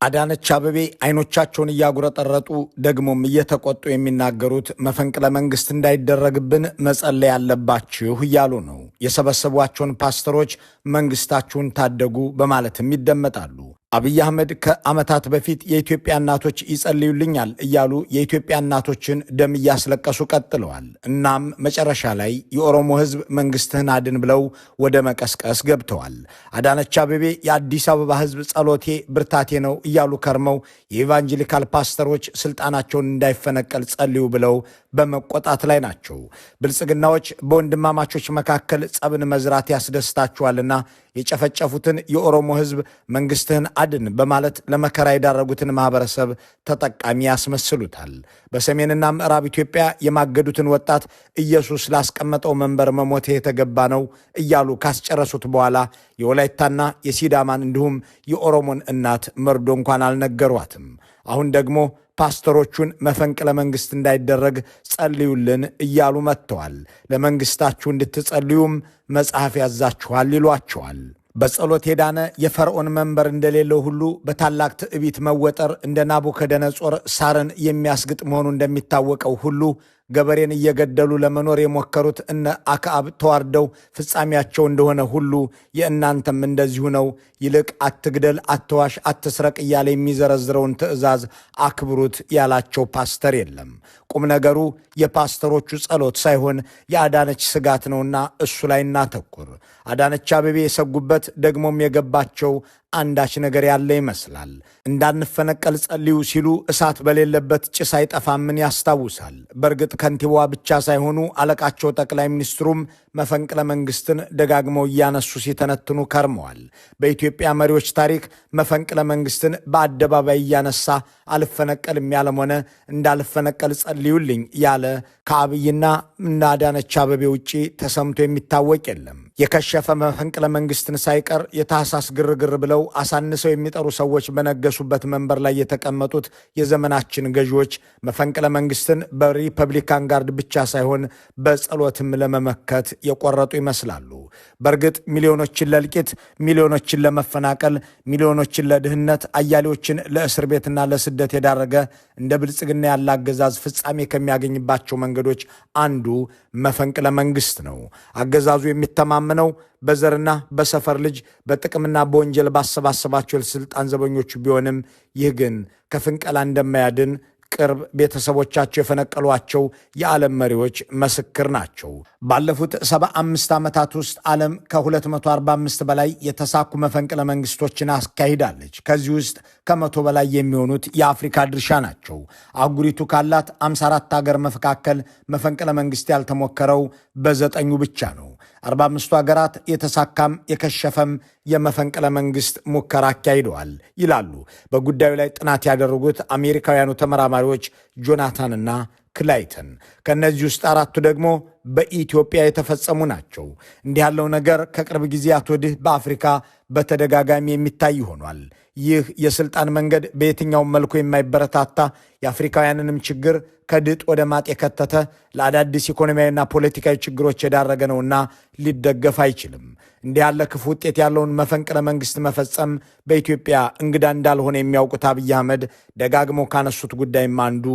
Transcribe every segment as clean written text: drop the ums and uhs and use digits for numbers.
አዳነች አቤቤ አይኖቻቸውን እያጉረጠረጡ ደግሞም እየተቆጡ የሚናገሩት መፈንቅለ መንግስት እንዳይደረግብን መጸለይ ያለባችሁ እያሉ ነው። የሰበሰቧቸውን ፓስተሮች መንግስታችሁን ታደጉ በማለትም ይደመጣሉ። አብይ አህመድ ከዓመታት በፊት የኢትዮጵያ እናቶች ይጸልዩልኛል እያሉ የኢትዮጵያ እናቶችን ደም እያስለቀሱ ቀጥለዋል። እናም መጨረሻ ላይ የኦሮሞ ሕዝብ መንግስትህን አድን ብለው ወደ መቀስቀስ ገብተዋል። አዳነች አቤቤ የአዲስ አበባ ሕዝብ ጸሎቴ ብርታቴ ነው እያሉ ከርመው የኢቫንጀሊካል ፓስተሮች ስልጣናቸውን እንዳይፈነቀል ጸልዩ ብለው በመቆጣት ላይ ናቸው። ብልጽግናዎች በወንድማማቾች መካከል ጸብን መዝራት ያስደስታቸዋልና የጨፈጨፉትን የኦሮሞ ሕዝብ መንግስትህን አድን በማለት ለመከራ የዳረጉትን ማህበረሰብ ተጠቃሚ ያስመስሉታል። በሰሜንና ምዕራብ ኢትዮጵያ የማገዱትን ወጣት ኢየሱስ ላስቀመጠው መንበር መሞቴ የተገባ ነው እያሉ ካስጨረሱት በኋላ የወላይታና የሲዳማን እንዲሁም የኦሮሞን እናት መርዶ እንኳን አልነገሯትም። አሁን ደግሞ ፓስተሮቹን መፈንቅለ መንግስት እንዳይደረግ ጸልዩልን እያሉ መጥተዋል። ለመንግስታችሁ እንድትጸልዩም መጽሐፍ ያዛችኋል ይሏቸዋል። በጸሎት የዳነ የፈርዖን መንበር እንደሌለው ሁሉ በታላቅ ትዕቢት መወጠር እንደ ናቡከደነጾር ሳርን የሚያስግጥ መሆኑ እንደሚታወቀው ሁሉ ገበሬን እየገደሉ ለመኖር የሞከሩት እነ አክዓብ ተዋርደው ፍጻሜያቸው እንደሆነ ሁሉ የእናንተም እንደዚሁ ነው። ይልቅ አትግደል፣ አትዋሽ፣ አትስረቅ እያለ የሚዘረዝረውን ትእዛዝ አክብሩት ያላቸው ፓስተር የለም። ቁም ነገሩ የፓስተሮቹ ጸሎት ሳይሆን የአዳነች ስጋት ነውና እሱ ላይ እናተኩር። አዳነች አቤቤ የሰጉበት ደግሞም የገባቸው አንዳች ነገር ያለ ይመስላል። እንዳንፈነቀል ጸልዩ ሲሉ እሳት በሌለበት ጭስ አይጠፋምን ያስታውሳል። በእርግጥ ከንቲባዋ ብቻ ሳይሆኑ አለቃቸው ጠቅላይ ሚኒስትሩም መፈንቅለ መንግስትን ደጋግመው እያነሱ ሲተነትኑ ከርመዋል። በኢትዮጵያ መሪዎች ታሪክ መፈንቅለ መንግስትን በአደባባይ እያነሳ አልፈነቀልም ያለም ሆነ እንዳልፈነቀል ጸልዩልኝ ያለ ከአብይና አዳነች አቤቤ ውጪ ተሰምቶ የሚታወቅ የለም። የከሸፈ መፈንቅለ መንግስትን ሳይቀር የታህሳስ ግርግር ብለው አሳንሰው የሚጠሩ ሰዎች በነገሱበት መንበር ላይ የተቀመጡት የዘመናችን ገዢዎች መፈንቅለ መንግስትን በሪፐብሊካን ጋርድ ብቻ ሳይሆን በጸሎትም ለመመከት የቆረጡ ይመስላሉ። በእርግጥ ሚሊዮኖችን ለእልቂት፣ ሚሊዮኖችን ለመፈናቀል፣ ሚሊዮኖችን ለድህነት፣ አያሌዎችን ለእስር ቤትና ለስደት የዳረገ እንደ ብልጽግና ያለ አገዛዝ ፍጻሜ ከሚያገኝባቸው መንገዶች አንዱ መፈንቅለ መንግስት ነው። አገዛዙ የሚተማመነው በዘርና በሰፈር ልጅ በጥቅምና በወንጀል ባሰባሰባቸው የስልጣን ዘበኞቹ ቢሆንም ይህ ግን ከፍንቀላ እንደማያድን ቅርብ ቤተሰቦቻቸው የፈነቀሏቸው የዓለም መሪዎች ምስክር ናቸው። ባለፉት 75 ዓመታት ውስጥ ዓለም ከ245 በላይ የተሳኩ መፈንቅለ መንግስቶችን አካሂዳለች። ከዚህ ውስጥ ከ100 በላይ የሚሆኑት የአፍሪካ ድርሻ ናቸው። አህጉሪቱ ካላት 54 ሀገር መካከል መፈንቅለ መንግስት ያልተሞከረው በ9 ብቻ ነው። 45ቱ ሀገራት የተሳካም የከሸፈም የመፈንቅለ መንግስት ሙከራ አካሂደዋል ይላሉ በጉዳዩ ላይ ጥናት ያደረጉት አሜሪካውያኑ ተመራማሪዎች ጆናታንና ክላይተን። ከእነዚህ ውስጥ 4ቱ ደግሞ በኢትዮጵያ የተፈጸሙ ናቸው። እንዲህ ያለው ነገር ከቅርብ ጊዜያት ወዲህ በአፍሪካ በተደጋጋሚ የሚታይ ሆኗል። ይህ የስልጣን መንገድ በየትኛውም መልኩ የማይበረታታ የአፍሪካውያንንም ችግር ከድጥ ወደ ማጥ የከተተ ለአዳዲስ ኢኮኖሚያዊና ፖለቲካዊ ችግሮች የዳረገ ነውና ሊደገፍ አይችልም። እንዲህ ያለ ክፉ ውጤት ያለውን መፈንቅለ መንግስት መፈጸም በኢትዮጵያ እንግዳ እንዳልሆነ የሚያውቁት አብይ አህመድ ደጋግመው ካነሱት ጉዳይም አንዱ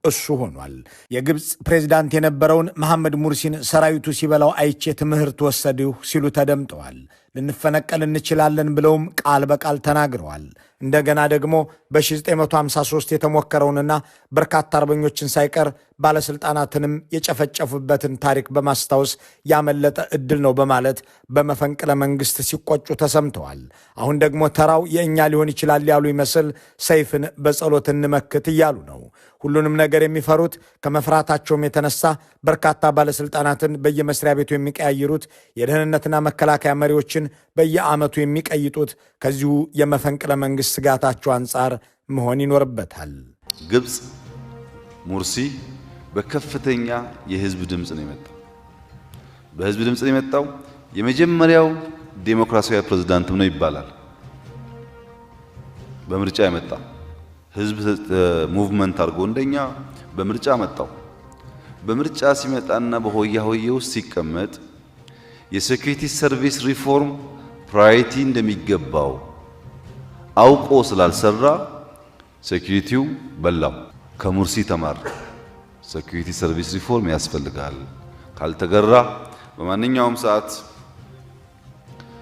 እሱ ሆኗል። የግብፅ ፕሬዝዳንት የነበረውን መሐመድ ሙርሲን ሰራዊቱ ሲበላው አይቼ ትምህርት ወሰድሁ ሲሉ ተደምጠዋል። ልንፈነቀል እንችላለን ብለውም ቃል በቃል ተናግረዋል። እንደገና ደግሞ በ1953 የተሞከረውንና በርካታ አርበኞችን ሳይቀር ባለስልጣናትንም የጨፈጨፉበትን ታሪክ በማስታወስ ያመለጠ ዕድል ነው በማለት በመፈንቅለ መንግስት ሲቆጩ ተሰምተዋል። አሁን ደግሞ ተራው የእኛ ሊሆን ይችላል ያሉ ይመስል ሰይፍን በጸሎት እንመክት እያሉ ነው። ሁሉንም ነገር የሚፈሩት ከመፍራታቸውም የተነሳ በርካታ ባለስልጣናትን በየመስሪያ ቤቱ የሚቀያይሩት የደህንነትና መከላከያ መሪዎችን በየዓመቱ የሚቀይጡት ከዚሁ የመፈንቅለ መንግስት ስጋታቸው አንጻር መሆን ይኖርበታል። ግብፅ ሙርሲ በከፍተኛ የህዝብ ድምፅ ነው የመጣው። በህዝብ ድምፅ ነው የመጣው። የመጀመሪያው ዴሞክራሲያዊ ፕሬዝዳንትም ነው ይባላል። በምርጫ የመጣ ህዝብ ሙቭመንት አድርጎ እንደኛ በምርጫ መጣው። በምርጫ ሲመጣና በሆያ ሆዬ ውስጥ ሲቀመጥ የሴኩሪቲ ሰርቪስ ሪፎርም ፕራዮሪቲ እንደሚገባው አውቆ ስላልሰራ ሴኩሪቲው በላው። ከሙርሲ ተማር። ሴኩሪቲ ሰርቪስ ሪፎርም ያስፈልጋል። ካልተገራ በማንኛውም ሰዓት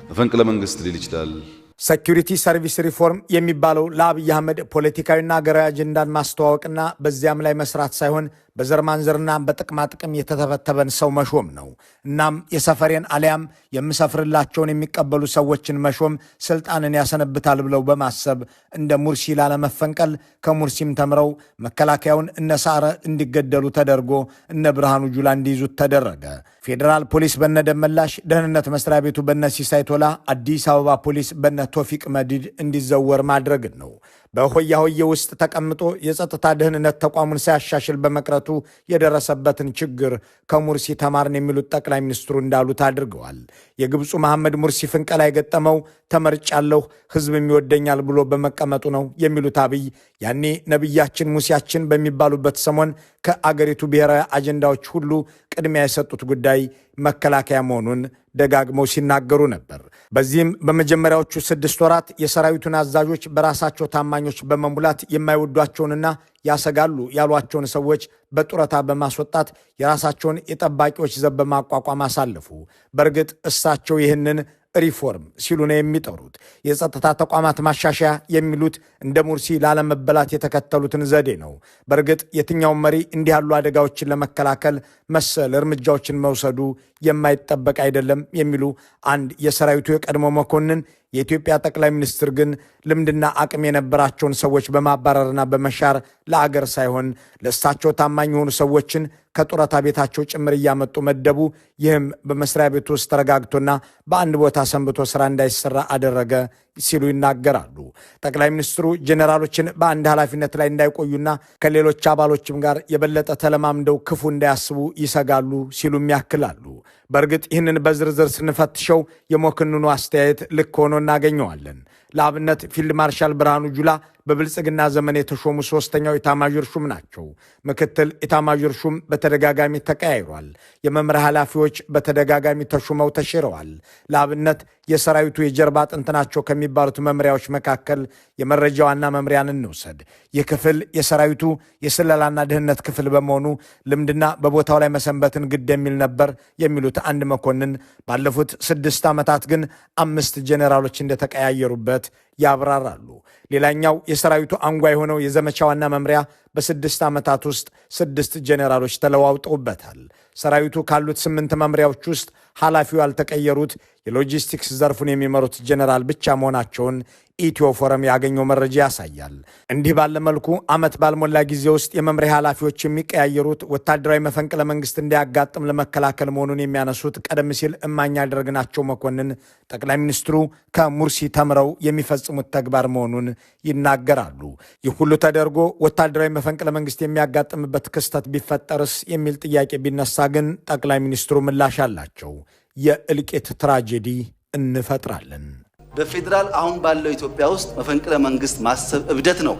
መፈንቅለ መንግስት ሊል ይችላል። ሴኩሪቲ ሰርቪስ ሪፎርም የሚባለው ለአብይ አህመድ ፖለቲካዊና ሀገራዊ አጀንዳን ማስተዋወቅና በዚያም ላይ መስራት ሳይሆን በዘር ማንዘርና በጥቅማ ጥቅም የተተበተበን ሰው መሾም ነው። እናም የሰፈሬን አሊያም የምሰፍርላቸውን የሚቀበሉ ሰዎችን መሾም ስልጣንን ያሰነብታል ብለው በማሰብ እንደ ሙርሲ ላለመፈንቀል ከሙርሲም ተምረው መከላከያውን እነ ሳረ እንዲገደሉ ተደርጎ እነ ብርሃኑ ጁላ እንዲይዙት ተደረገ። ፌዴራል ፖሊስ በነ ደመላሽ፣ ደህንነት መስሪያ ቤቱ በነ ሲሳይ ቶላ፣ አዲስ አበባ ፖሊስ በነ ቶፊቅ መዲድ እንዲዘወር ማድረግን ነው። በሆያ ሆዬ ውስጥ ተቀምጦ የጸጥታ ደህንነት ተቋሙን ሳያሻሽል በመቅረቱ የደረሰበትን ችግር ከሙርሲ ተማርን የሚሉት ጠቅላይ ሚኒስትሩ እንዳሉት አድርገዋል። የግብፁ መሐመድ ሙርሲ ፍንቀላ የገጠመው ተመርጫለሁ ህዝብ የሚወደኛል ብሎ በመቀመጡ ነው የሚሉት አብይ ያኔ ነቢያችን ሙሴያችን በሚባሉበት ሰሞን ከአገሪቱ ብሔራዊ አጀንዳዎች ሁሉ ቅድሚያ የሰጡት ጉዳይ መከላከያ መሆኑን ደጋግመው ሲናገሩ ነበር። በዚህም በመጀመሪያዎቹ 6 ወራት የሰራዊቱን አዛዦች በራሳቸው ታማኞች በመሙላት የማይወዷቸውንና ያሰጋሉ ያሏቸውን ሰዎች በጡረታ በማስወጣት የራሳቸውን የጠባቂዎች ዘብ በማቋቋም አሳለፉ። በእርግጥ እሳቸው ይህንን ሪፎርም ሲሉ ነው የሚጠሩት። የጸጥታ ተቋማት ማሻሻያ የሚሉት እንደ ሙርሲ ላለመበላት የተከተሉትን ዘዴ ነው። በእርግጥ የትኛውን መሪ እንዲህ ያሉ አደጋዎችን ለመከላከል መሰል እርምጃዎችን መውሰዱ የማይጠበቅ አይደለም የሚሉ አንድ የሰራዊቱ የቀድሞ መኮንን የኢትዮጵያ ጠቅላይ ሚኒስትር ግን ልምድና አቅም የነበራቸውን ሰዎች በማባረርና በመሻር ለአገር ሳይሆን ለእሳቸው ታማኝ የሆኑ ሰዎችን ከጡረታ ቤታቸው ጭምር እያመጡ መደቡ። ይህም በመስሪያ ቤቱ ውስጥ ተረጋግቶና በአንድ ቦታ ሰንብቶ ስራ እንዳይሰራ አደረገ ሲሉ ይናገራሉ። ጠቅላይ ሚኒስትሩ ጄኔራሎችን በአንድ ኃላፊነት ላይ እንዳይቆዩና ከሌሎች አባሎችም ጋር የበለጠ ተለማምደው ክፉ እንዳያስቡ ይሰጋሉ ሲሉም ያክላሉ። በእርግጥ ይህንን በዝርዝር ስንፈትሸው የመኮንኑ አስተያየት ልክ ሆኖ እናገኘዋለን። ለአብነት ፊልድ ማርሻል ብርሃኑ ጁላ በብልጽግና ዘመን የተሾሙ 3ኛው ኢታማዦር ሹም ናቸው። ምክትል ኢታማዦር ሹም በተደጋጋሚ ተቀያይሯል። የመምሪያ ኃላፊዎች በተደጋጋሚ ተሹመው ተሽረዋል። ለአብነት የሰራዊቱ የጀርባ አጥንት ናቸው ከሚባሉት መምሪያዎች መካከል የመረጃ ዋና መምሪያን እንውሰድ። ይህ ክፍል የሰራዊቱ የስለላና ደህንነት ክፍል በመሆኑ ልምድና በቦታው ላይ መሰንበትን ግድ የሚል ነበር የሚሉት አንድ መኮንን ባለፉት 6 ዓመታት ግን 5 ጄኔራሎች እንደተቀያየሩበት ያብራራሉ። ሌላኛው የሰራዊቱ አንጓ የሆነው የዘመቻ ዋና መምሪያ በ6 ዓመታት ውስጥ 6 ጄኔራሎች ተለዋውጠውበታል። ሰራዊቱ ካሉት 8 መምሪያዎች ውስጥ ኃላፊው ያልተቀየሩት የሎጂስቲክስ ዘርፉን የሚመሩት ጄኔራል ብቻ መሆናቸውን ኢትዮ ፎረም ያገኘው መረጃ ያሳያል። እንዲህ ባለ መልኩ ዓመት ባልሞላ ጊዜ ውስጥ የመምሪያ ኃላፊዎች የሚቀያየሩት ወታደራዊ መፈንቅለ መንግስት እንዳያጋጥም ለመከላከል መሆኑን የሚያነሱት ቀደም ሲል እማኝ ያደረግናቸው መኮንን ጠቅላይ ሚኒስትሩ ከሙርሲ ተምረው የሚፈጽሙት ተግባር መሆኑን ይናገራሉ። ይህ ሁሉ ተደርጎ ወታደራዊ መፈንቅለ መንግስት የሚያጋጥምበት ክስተት ቢፈጠርስ የሚል ጥያቄ ቢነሳ ግን ጠቅላይ ሚኒስትሩ ምላሽ አላቸው። የእልቂት ትራጀዲ እንፈጥራለን። በፌዴራል አሁን ባለው ኢትዮጵያ ውስጥ መፈንቅለ መንግስት ማሰብ እብደት ነው፣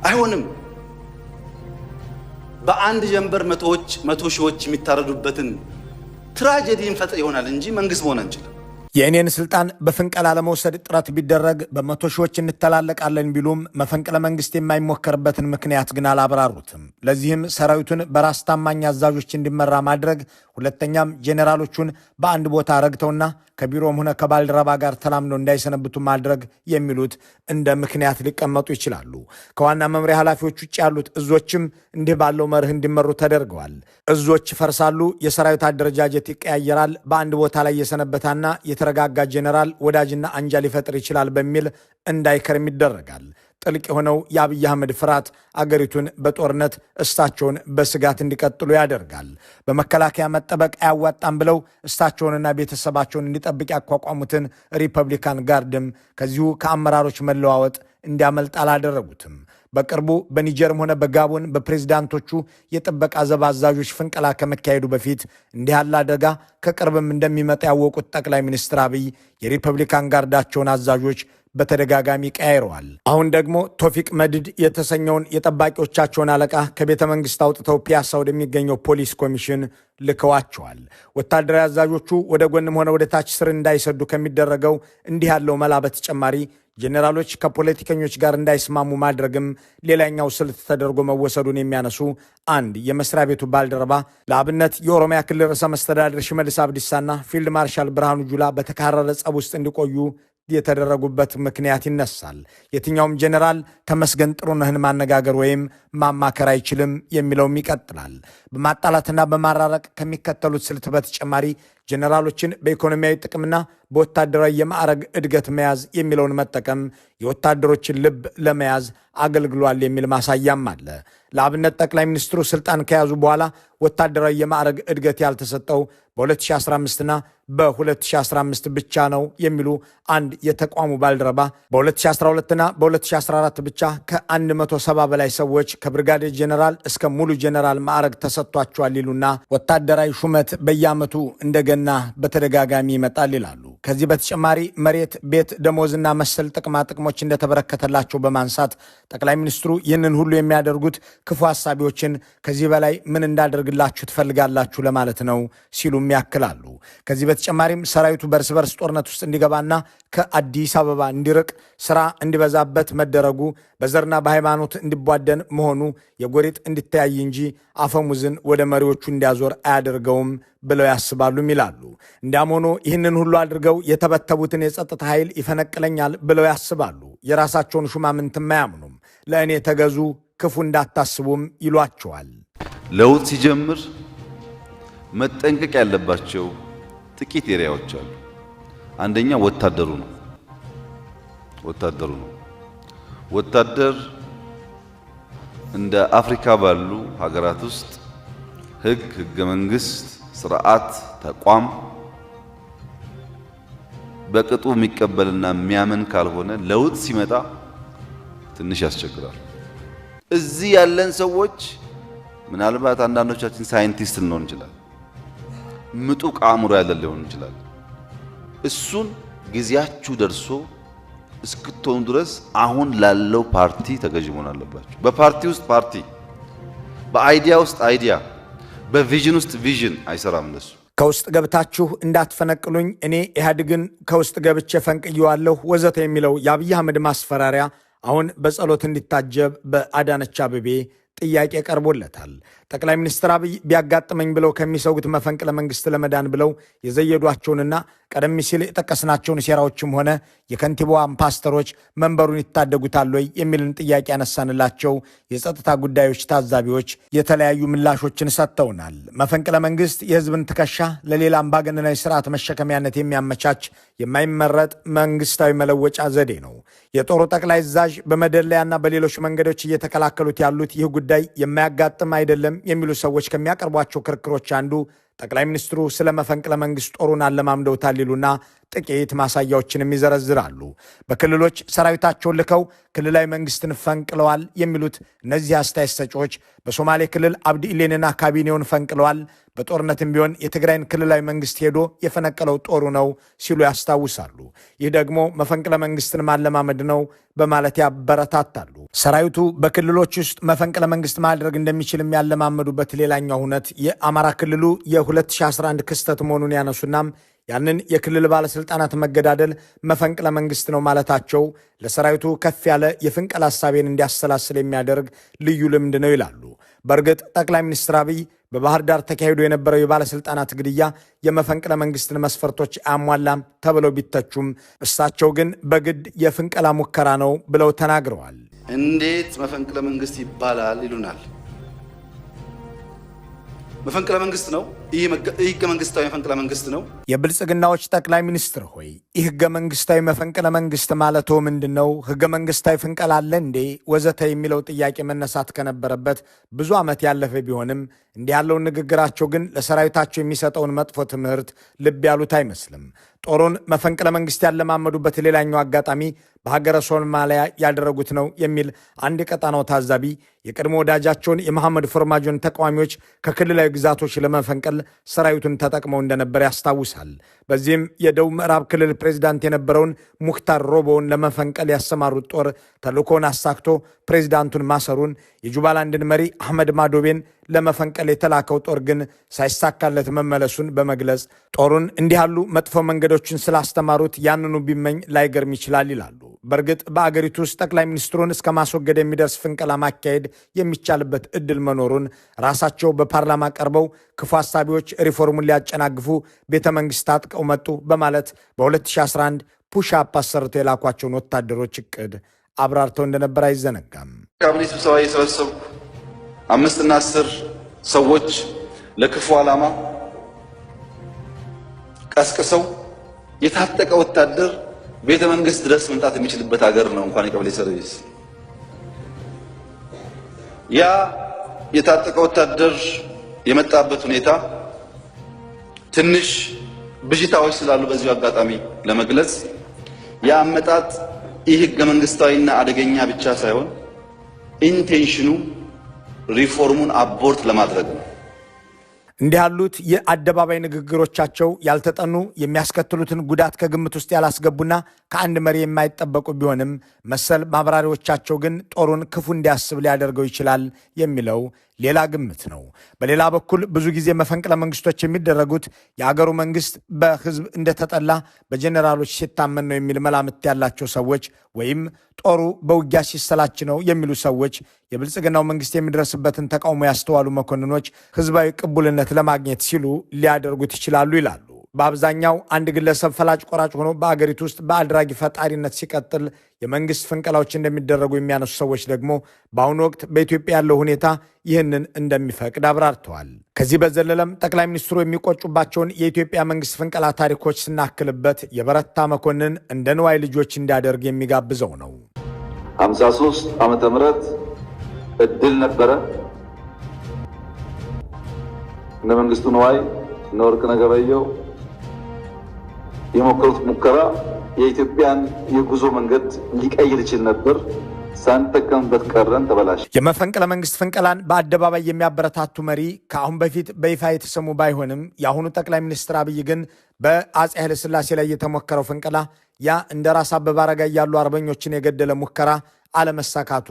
አይሆንም። በአንድ ጀንበር መቶ ሺዎች የሚታረዱበትን ትራጀዲ እንፈጥር ይሆናል እንጂ መንግስት መሆን አንችልም። የእኔን ስልጣን በፍንቀላ ለመውሰድ ጥረት ቢደረግ በመቶ ሺዎች እንተላለቃለን ቢሉም መፈንቅለ መንግስት የማይሞከርበትን ምክንያት ግን አላብራሩትም። ለዚህም ሰራዊቱን በራስ ታማኝ አዛዦች እንዲመራ ማድረግ፣ ሁለተኛም ጄኔራሎቹን በአንድ ቦታ ረግተውና ከቢሮም ሆነ ከባልደረባ ጋር ተላምዶ እንዳይሰነብቱ ማድረግ የሚሉት እንደ ምክንያት ሊቀመጡ ይችላሉ። ከዋና መምሪያ ኃላፊዎች ውጭ ያሉት እዞችም እንዲህ ባለው መርህ እንዲመሩ ተደርገዋል። እዞች ይፈርሳሉ፣ የሰራዊት አደረጃጀት ይቀያየራል፣ በአንድ ቦታ ላይ የሰነበታና የተረጋጋ ጄኔራል ወዳጅና አንጃ ሊፈጥር ይችላል በሚል እንዳይከርም ይደረጋል። ጥልቅ የሆነው የአብይ አህመድ ፍርሃት አገሪቱን በጦርነት እሳቸውን በስጋት እንዲቀጥሉ ያደርጋል። በመከላከያ መጠበቅ አያዋጣም ብለው እሳቸውንና ቤተሰባቸውን እንዲጠብቅ ያቋቋሙትን ሪፐብሊካን ጋርድም ከዚሁ ከአመራሮች መለዋወጥ እንዲያመልጥ አላደረጉትም። በቅርቡ በኒጀርም ሆነ በጋቦን በፕሬዝዳንቶቹ የጥበቃ ዘብ አዛዦች ፍንቀላ ከመካሄዱ በፊት እንዲህ ያለ አደጋ ከቅርብም እንደሚመጣ ያወቁት ጠቅላይ ሚኒስትር አብይ የሪፐብሊካን ጋርዳቸውን አዛዦች በተደጋጋሚ ቀያይረዋል። አሁን ደግሞ ቶፊቅ መዲድ የተሰኘውን የጠባቂዎቻቸውን አለቃ ከቤተ መንግስት አውጥተው ፒያሳ ወደሚገኘው ፖሊስ ኮሚሽን ልከዋቸዋል። ወታደራዊ አዛዦቹ ወደ ጎንም ሆነ ወደ ታች ስር እንዳይሰዱ ከሚደረገው እንዲህ ያለው መላ በተጨማሪ ጄኔራሎች ከፖለቲከኞች ጋር እንዳይስማሙ ማድረግም ሌላኛው ስልት ተደርጎ መወሰዱን የሚያነሱ አንድ የመስሪያ ቤቱ ባልደረባ ለአብነት የኦሮሚያ ክልል ርዕሰ መስተዳድር ሽመልስ አብዲሳና ፊልድ ማርሻል ብርሃኑ ጁላ በተካረረ ጸብ ውስጥ እንዲቆዩ የተደረጉበት ምክንያት ይነሳል። የትኛውም ጄኔራል ተመስገን ጥሩነህን ማነጋገር ወይም ማማከር አይችልም የሚለውም ይቀጥላል። በማጣላትና በማራረቅ ከሚከተሉት ስልት በተጨማሪ ጄኔራሎችን በኢኮኖሚያዊ ጥቅምና በወታደራዊ የማዕረግ እድገት መያዝ የሚለውን መጠቀም የወታደሮችን ልብ ለመያዝ አገልግሏል የሚል ማሳያም አለ። ለአብነት ጠቅላይ ሚኒስትሩ ስልጣን ከያዙ በኋላ ወታደራዊ የማዕረግ እድገት ያልተሰጠው በ2015ና በ2015 ብቻ ነው የሚሉ አንድ የተቋሙ ባልደረባ በ2012ና በ2014 ብቻ ከ170 በላይ ሰዎች ከብርጋዴር ጄኔራል እስከ ሙሉ ጄኔራል ማዕረግ ተሰጥቷቸዋል ይሉና ወታደራዊ ሹመት በየዓመቱ እንደገና በተደጋጋሚ ይመጣል ይላሉ። ከዚህ በተጨማሪ መሬት፣ ቤት፣ ደሞዝና መሰል ጥቅማ ጥቅሞች እንደተበረከተላቸው በማንሳት ጠቅላይ ሚኒስትሩ ይህንን ሁሉ የሚያደርጉት ክፉ ሐሳቢዎችን ከዚህ በላይ ምን እንዳደርግላችሁ ትፈልጋላችሁ ለማለት ነው ሲሉም ያክላሉ። ከዚህ በተጨማሪም ሰራዊቱ በርስ በርስ ጦርነት ውስጥ እንዲገባና ከአዲስ አበባ እንዲርቅ ስራ እንዲበዛበት መደረጉ በዘርና በሃይማኖት እንዲቧደን መሆኑ የጎሪጥ እንዲተያይ እንጂ አፈሙዝን ወደ መሪዎቹ እንዲያዞር አያደርገውም ብለው ያስባሉም ይላሉ። እንዲያም ሆኖ ይህንን ሁሉ አድርገው የተበተቡትን የጸጥታ ኃይል ይፈነቅለኛል ብለው ያስባሉ። የራሳቸውን ሹማምንትም አያምኑም። ለእኔ ተገዙ፣ ክፉ እንዳታስቡም ይሏቸዋል። ለውጥ ሲጀምር መጠንቀቅ ያለባቸው ጥቂት ኤሪያዎች አሉ። አንደኛ ወታደሩ ነው። ወታደር እንደ አፍሪካ ባሉ ሀገራት ውስጥ ህገ መንግስት፣ ስርዓት፣ ተቋም በቅጡ የሚቀበልና የሚያምን ካልሆነ ለውጥ ሲመጣ ትንሽ ያስቸግራል። እዚህ ያለን ሰዎች ምናልባት አንዳንዶቻችን ሳይንቲስት ልንሆን እንችላለን። ምጡቅ አእምሮ ያለን ሊሆን ይችላል። እሱን ጊዜያችሁ ደርሶ እስክትሆኑ ድረስ አሁን ላለው ፓርቲ ተገዥ መሆን አለባችሁ። በፓርቲ ውስጥ ፓርቲ፣ በአይዲያ ውስጥ አይዲያ፣ በቪዥን ውስጥ ቪዥን አይሰራም። እንደሱ ከውስጥ ገብታችሁ እንዳትፈነቅሉኝ እኔ ኢህአዴግን ከውስጥ ገብቼ ፈንቅየዋለሁ ወዘተ የሚለው የአብይ አህመድ ማስፈራሪያ አሁን በጸሎት እንዲታጀብ በአዳነች አቤቤ ጥያቄ ቀርቦለታል። ጠቅላይ ሚኒስትር አብይ ቢያጋጥመኝ ብለው ከሚሰጉት መፈንቅለ መንግስት ለመዳን ብለው የዘየዷቸውንና ቀደም ሲል የጠቀስናቸውን ሴራዎችም ሆነ የከንቲባዋን ፓስተሮች መንበሩን ይታደጉታል ወይ የሚልን ጥያቄ ያነሳንላቸው የጸጥታ ጉዳዮች ታዛቢዎች የተለያዩ ምላሾችን ሰጥተውናል። መፈንቅለ መንግስት የህዝብን ትከሻ ለሌላ አምባገነናዊ ስርዓት መሸከሚያነት የሚያመቻች የማይመረጥ መንግስታዊ መለወጫ ዘዴ ነው። የጦሩ ጠቅላይ አዛዥ በመደለያና በሌሎች መንገዶች እየተከላከሉት ያሉት ይህ ጉዳይ የማያጋጥም አይደለም የሚሉ ሰዎች ከሚያቀርቧቸው ክርክሮች አንዱ ጠቅላይ ሚኒስትሩ ስለ መፈንቅለ መንግስት ጦሩን አለማምደውታል ይሉና ጥቂት ማሳያዎችንም ይዘረዝራሉ። በክልሎች ሰራዊታቸውን ልከው ክልላዊ መንግስትን ፈንቅለዋል የሚሉት እነዚህ አስተያየት ሰጪዎች በሶማሌ ክልል አብዲ ኢሌንና ካቢኔውን ፈንቅለዋል፣ በጦርነትም ቢሆን የትግራይን ክልላዊ መንግስት ሄዶ የፈነቀለው ጦሩ ነው ሲሉ ያስታውሳሉ። ይህ ደግሞ መፈንቅለ መንግስትን ማለማመድ ነው በማለት ያበረታታሉ። ሰራዊቱ በክልሎች ውስጥ መፈንቅለ መንግስት ማድረግ እንደሚችልም ያለማመዱበት ሌላኛው ሁነት የአማራ ክልሉ የ2011 ክስተት መሆኑን ያነሱናም ያንን የክልል ባለስልጣናት መገዳደል መፈንቅለ መንግስት ነው ማለታቸው ለሰራዊቱ ከፍ ያለ የፍንቀላ ሐሳቤን እንዲያሰላስል የሚያደርግ ልዩ ልምድ ነው ይላሉ። በእርግጥ ጠቅላይ ሚኒስትር አብይ በባህር ዳር ተካሂዶ የነበረው የባለስልጣናት ግድያ የመፈንቅለ መንግስትን መስፈርቶች አያሟላም ተብለው ቢተቹም እሳቸው ግን በግድ የፍንቀላ ሙከራ ነው ብለው ተናግረዋል። እንዴት መፈንቅለ መንግስት ይባላል ይሉናል። መፈንቅለ መንግስት ነው። ይህ ህገ መንግስታዊ መፈንቅለ መንግስት ነው። የብልጽግናዎች ጠቅላይ ሚኒስትር ሆይ ይህ ህገ መንግስታዊ መፈንቅለ መንግስት ማለቶ ምንድን ነው? ህገ መንግስታዊ ፍንቀላ አለ እንዴ? ወዘተ የሚለው ጥያቄ መነሳት ከነበረበት ብዙ ዓመት ያለፈ ቢሆንም እንዲህ ያለውን ንግግራቸው ግን ለሰራዊታቸው የሚሰጠውን መጥፎ ትምህርት ልብ ያሉት አይመስልም። ጦሩን መፈንቅለ መንግስት ያለማመዱበት ሌላኛው አጋጣሚ በሀገረ ሶማሊያ ያደረጉት ነው የሚል አንድ የቀጣናው ታዛቢ የቀድሞ ወዳጃቸውን የመሐመድ ፎርማጆን ተቃዋሚዎች ከክልላዊ ግዛቶች ለመፈንቀል ሰራዊቱን ተጠቅመው እንደነበር ያስታውሳል። በዚህም የደቡብ ምዕራብ ክልል ፕሬዚዳንት የነበረውን ሙክታር ሮቦውን ለመፈንቀል ያሰማሩት ጦር ተልእኮውን አሳክቶ ፕሬዚዳንቱን ማሰሩን፣ የጁባላንድን መሪ አህመድ ማዶቤን ለመፈንቀል የተላከው ጦር ግን ሳይሳካለት መመለሱን በመግለጽ ጦሩን እንዲህ ያሉ መጥፎ መንገዶችን ስላስተማሩት ያንኑ ቢመኝ ላይገርም ይችላል ይላሉ። በእርግጥ በአገሪቱ ውስጥ ጠቅላይ ሚኒስትሩን እስከ ማስወገድ የሚደርስ ፍንቀላ ማካሄድ የሚቻልበት እድል መኖሩን ራሳቸው በፓርላማ ቀርበው ክፉ ሀሳቢዎች ሪፎርሙን ሊያጨናግፉ ቤተ መንግስት ታጥቀው መጡ በማለት በ2011 ፑሽ-አፕ አሰርተው የላኳቸውን ወታደሮች እቅድ አብራርተው እንደነበር አይዘነጋም። ካቢኔ ስብሰባ የሰበሰቡ 5 እና 10 ሰዎች ለክፉ ዓላማ ቀስቅሰው የታጠቀ ወታደር ቤተ መንግስት ድረስ መምጣት የሚችልበት ሀገር ነው እንኳን የቀበሌ ሰርቪስ። ያ የታጠቀ ወታደር የመጣበት ሁኔታ ትንሽ ብዥታዎች ስላሉ በዚሁ አጋጣሚ ለመግለጽ የአመጣጥ ይህ ህገ መንግስታዊና አደገኛ ብቻ ሳይሆን ኢንቴንሽኑ ሪፎርሙን አቦርት ለማድረግ ነው። እንዲህ ያሉት የአደባባይ ንግግሮቻቸው ያልተጠኑ የሚያስከትሉትን ጉዳት ከግምት ውስጥ ያላስገቡና ከአንድ መሪ የማይጠበቁ ቢሆንም መሰል ማብራሪያዎቻቸው ግን ጦሩን ክፉ እንዲያስብ ሊያደርገው ይችላል የሚለው ሌላ ግምት ነው። በሌላ በኩል ብዙ ጊዜ መፈንቅለ መንግስቶች የሚደረጉት የአገሩ መንግስት በህዝብ እንደተጠላ በጀኔራሎች ሲታመን ነው የሚል መላምት ያላቸው ሰዎች ወይም ጦሩ በውጊያ ሲሰላች ነው የሚሉ ሰዎች የብልጽግናው መንግስት የሚደርስበትን ተቃውሞ ያስተዋሉ መኮንኖች ህዝባዊ ቅቡልነት ለማግኘት ሲሉ ሊያደርጉት ይችላሉ ይላሉ። በአብዛኛው አንድ ግለሰብ ፈላጭ ቆራጭ ሆኖ በአገሪቱ ውስጥ በአድራጊ ፈጣሪነት ሲቀጥል የመንግስት ፍንቀላዎች እንደሚደረጉ የሚያነሱ ሰዎች ደግሞ በአሁኑ ወቅት በኢትዮጵያ ያለው ሁኔታ ይህንን እንደሚፈቅድ አብራርተዋል። ከዚህ በዘለለም ጠቅላይ ሚኒስትሩ የሚቆጩባቸውን የኢትዮጵያ መንግስት ፍንቀላ ታሪኮች ስናክልበት የበረታ መኮንን እንደ ንዋይ ልጆች እንዲያደርግ የሚጋብዘው ነው። 53 ዓመተ ምህረት እድል ነበረ። እነ መንግስቱ ንዋይ እነ ወርቅነህ ገበየሁ የሞከሩት ሙከራ የኢትዮጵያን የጉዞ መንገድ ሊቀይር ይችል ነበር። ሳንጠቀምበት ቀረን፣ ተበላሽ። የመፈንቅለ መንግስት ፍንቀላን በአደባባይ የሚያበረታቱ መሪ ከአሁን በፊት በይፋ የተሰሙ ባይሆንም የአሁኑ ጠቅላይ ሚኒስትር አብይ ግን በአፄ ኃይለሥላሴ ላይ የተሞከረው ፍንቀላ ያ እንደ ራስ አበበ አረጋይ ያሉ አርበኞችን የገደለ ሙከራ አለመሳካቱ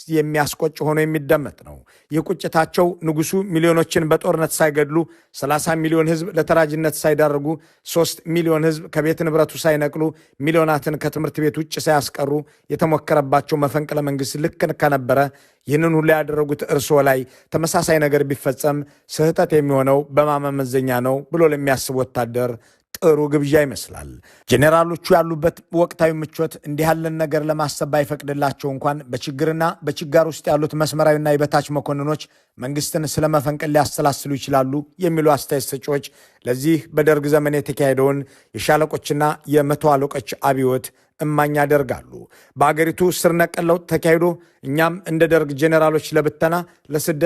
የሚያስቆጭ ሆኖ የሚደመጥ ነው። ይህ ቁጭታቸው ንጉሱ ሚሊዮኖችን በጦርነት ሳይገድሉ 30 ሚሊዮን ህዝብ ለተራጅነት ሳይዳርጉ 3 ሚሊዮን ህዝብ ከቤት ንብረቱ ሳይነቅሉ ሚሊዮናትን ከትምህርት ቤት ውጭ ሳያስቀሩ የተሞከረባቸው መፈንቅለ መንግስት ልክ ከነበረ ይህንን ሁሉ ያደረጉት እርስዎ ላይ ተመሳሳይ ነገር ቢፈጸም ስህተት የሚሆነው በማመመዘኛ ነው ብሎ ለሚያስብ ወታደር ጥሩ ግብዣ ይመስላል። ጄኔራሎቹ ያሉበት ወቅታዊ ምቾት እንዲህ ያለን ነገር ለማሰብ ባይፈቅድላቸው እንኳን በችግርና በችጋር ውስጥ ያሉት መስመራዊና የበታች መኮንኖች መንግስትን ስለመፈንቅል ሊያሰላስሉ ይችላሉ የሚሉ አስተያየት ሰጪዎች ለዚህ በደርግ ዘመን የተካሄደውን የሻለቆችና የመቶ አለቆች አብዮት እማኝ ያደርጋሉ። በአገሪቱ ስር ነቀል ለውጥ ተካሂዶ እኛም እንደ ደርግ ጄኔራሎች ለብተና ለስደት